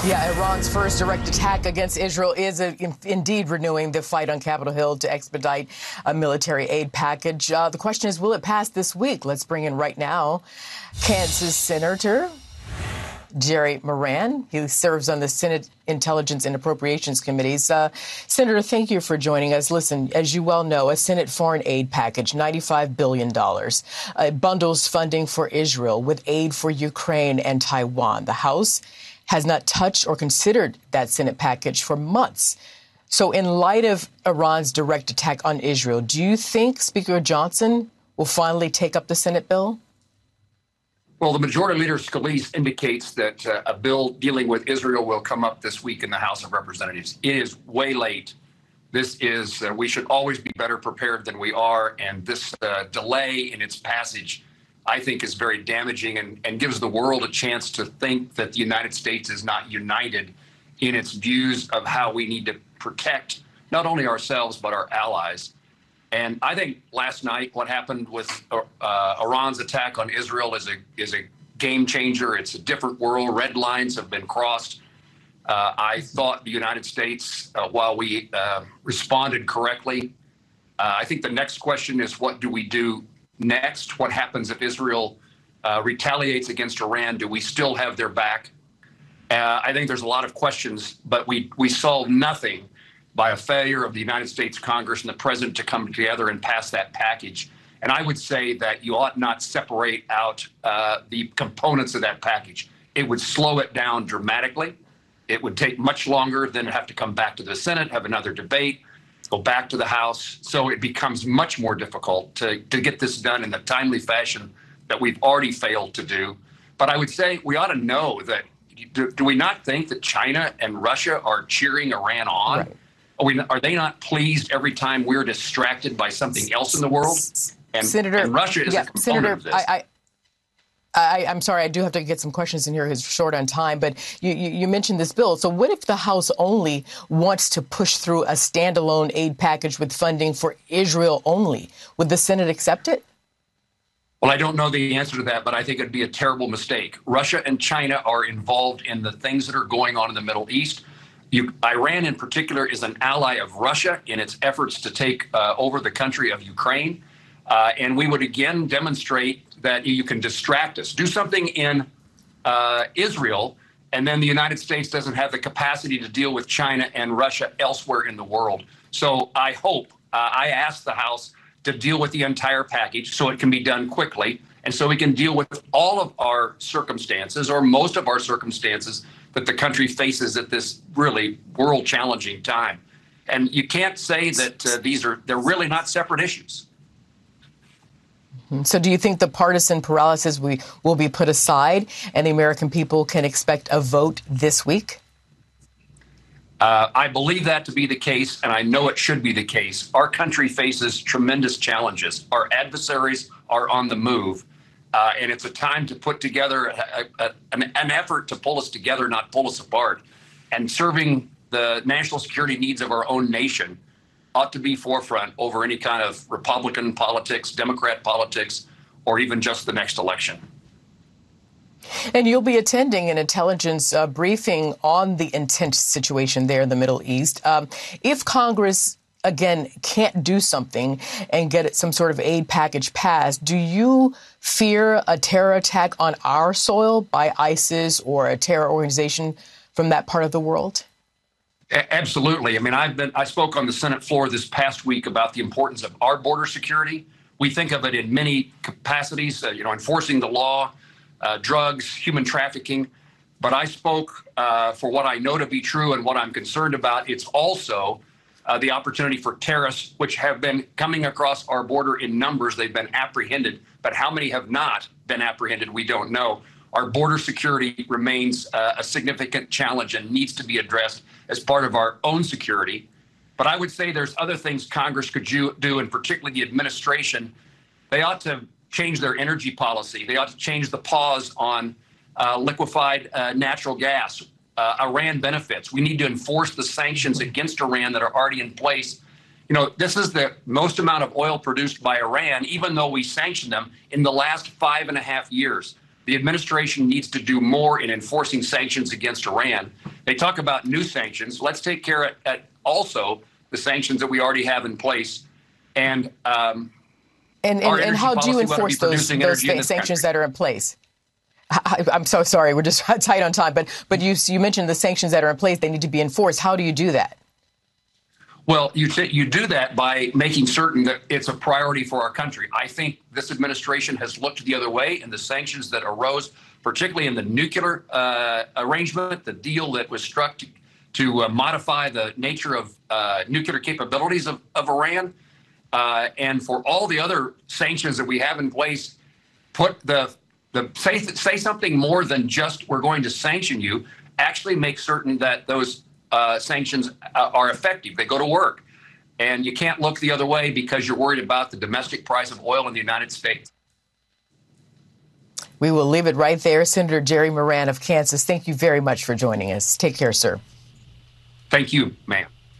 Yeah, Iran's first direct attack against Israel is indeed renewing the fight on Capitol Hill to expedite a military aid package. The question is, will it pass this week? Let's bring in right now Kansas Senator Jerry Moran. He serves on the Senate Intelligence and Appropriations Committees. Senator, thank you for joining us. Listen, as you well know, a Senate foreign aid package, $95 billion, bundles funding for Israel with aid for Ukraine and Taiwan. The House has not touched or considered that Senate package for months. So in light of Iran's direct attack on Israel, do you think Speaker Johnson will finally take up the Senate bill? Well, the Majority Leader Scalise indicates that a bill dealing with Israel will come up this week in the House of Representatives. It is way late. This is, we should always be better prepared than we are. And this delay in its passage, I think, is very damaging and gives the world a chance to think that the United States is not united in its views of how we need to protect not only ourselves, but our allies. And I think last night, what happened with Iran's attack on Israel is a game changer. It's a different world. Red lines have been crossed. I thought the United States, while we responded correctly, I think the next question is, what do we do next? What happens if Israel retaliates against Iran? Do we still have their back? I think there's a lot of questions, but we solve nothing by a failure of the United States Congress and the president to come together and pass that package. And I would say that you ought not separate out the components of that package. It would slow it down dramatically. It would take much longer, then have to come back to the Senate, have another debate, go back to the House. So it becomes much more difficult to get this done in the timely fashion that we've already failed to do. But I would say we ought to know that, do we not think that China and Russia are cheering Iran on? Right. Are they not pleased every time we're distracted by something else in the world? And, Senator, and Russia is a component Senator, of this. I'm sorry, I do have to get some questions in here because we're short on time, but you mentioned this bill. So what if the House only wants to push through a standalone aid package with funding for Israel only? Would the Senate accept it? Well, I don't know the answer to that, but I think it'd be a terrible mistake. Russia and China are involved in the things that are going on in the Middle East. Iran, in particular, is an ally of Russia in its efforts to take over the country of Ukraine. And we would again demonstrate that you can distract us. Do something in Israel, and then the United States doesn't have the capacity to deal with China and Russia elsewhere in the world. So I hope, I ask the House to deal with the entire package so it can be done quickly, and so we can deal with all of our circumstances, or most of our circumstances, that the country faces at this really world-challenging time. And you can't say that they're really not separate issues. So do you think the partisan paralysis will be put aside and the American people can expect a vote this week? I believe that to be the case, and I know it should be the case. Our country faces tremendous challenges. Our adversaries are on the move. And it's a time to put together an effort to pull us together, not pull us apart. And serving the national security needs of our own nation ought to be forefront over any kind of Republican politics, Democrat politics, or even just the next election. And you'll be attending an intelligence briefing on the intense situation there in the Middle East. If Congress again, can't do something and get some sort of aid package passed, do you fear a terror attack on our soil by ISIS or a terror organization from that part of the world? Absolutely. I mean, I spoke on the Senate floor this past week about the importance of our border security. We think of it in many capacities, enforcing the law, drugs, human trafficking. But I spoke for what I know to be true and what I'm concerned about. It's also the opportunity for terrorists, which have been coming across our border in numbers. They've been apprehended, but how many have not been apprehended, we don't know. Our border security remains a significant challenge and needs to be addressed as part of our own security. But I would say there's other things Congress could do, and particularly the administration. They ought to change their energy policy. They ought to change the pause on liquefied natural gas. Iran benefits. We need to enforce the sanctions against Iran that are already in place. This is the most amount of oil produced by Iran, even though we sanctioned them in the last 5.5 years. The administration needs to do more in enforcing sanctions against Iran. They talk about new sanctions. Let's take care at also the sanctions that we already have in place. And how do you enforce those sanctions that are in place? I'm so sorry. We're just tight on time. But you mentioned the sanctions that are in place. They need to be enforced. How do you do that? Well, you do that by making certain that it's a priority for our country. I think this administration has looked the other way, and the sanctions that arose, particularly in the nuclear arrangement, the deal that was struck to modify the nature of nuclear capabilities of Iran, and for all the other sanctions that we have in place, put say something more than just we're going to sanction you. Actually, make certain that those sanctions are effective. They go to work. And you can't look the other way because you're worried about the domestic price of oil in the United States. We will leave it right there. Senator Jerry Moran of Kansas, thank you very much for joining us. Take care, sir. Thank you, ma'am.